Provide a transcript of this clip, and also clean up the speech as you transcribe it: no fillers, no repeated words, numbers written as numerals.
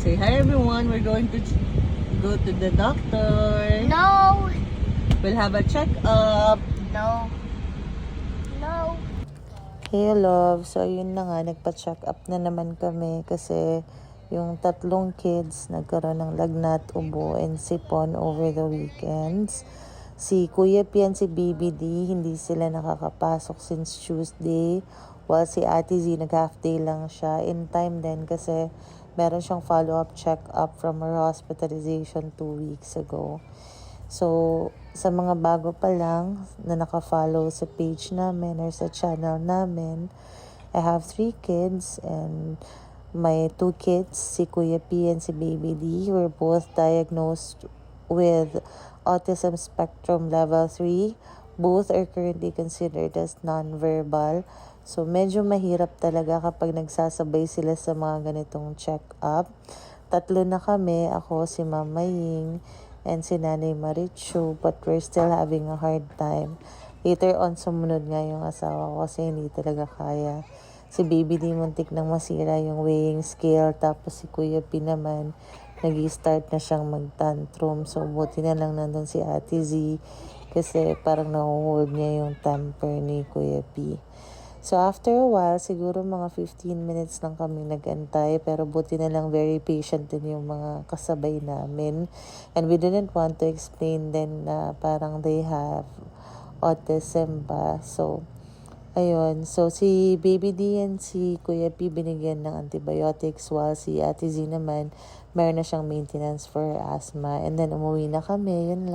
Say hi everyone, we're going to go to the doctor. No. We'll have a check-up. No. No. Hey love, so yun na nga, nagpa-check up na naman kami kasi yung tatlong kids nagkaroon ng lagnat, ubo, and sipon over the weekends. Si Kuya P and si Baby D, hindi sila nakakapasok since Tuesday, while si Ate Z nag-half day lang siya. In time din kasi meron siyang follow-up check-up from her hospitalization 2 weeks ago. So, sa mga bago pa lang na naka-follow sa page namin or sa channel namin, I have 3 kids and my 2 kids, si Kuya P and si Baby D, were both diagnosed with autism spectrum level 3. Both are currently considered as non-verbal. So, medyo mahirap talaga kapag nagsasabay sila sa mga ganitong check-up. 3 na kami, ako, si Mama Ying, and si Nanay Marichu, but we're still having a hard time. Later on, sumunod nga yung asawa ko kasi hindi talaga kaya. Si Baby D muntik nang masira yung weighing scale, tapos si Kuya P naman, nag-start na siyang mag-tantrum. So, buti na lang nandun si Ate Z kasi parang nahuhold niya yung temper ni Kuya P. So, after a while, siguro mga 15 minutes lang kami nag-antay. Pero buti na lang very patient din yung mga kasabay namin. And we didn't want to explain then na parang they have autism ba. So, ayun. So, si Baby D and si Kuya P binigyan ng antibiotics while si Ate Z naman, meron na siyang maintenance for her asthma. And then, umuwi na kami. Yun lang.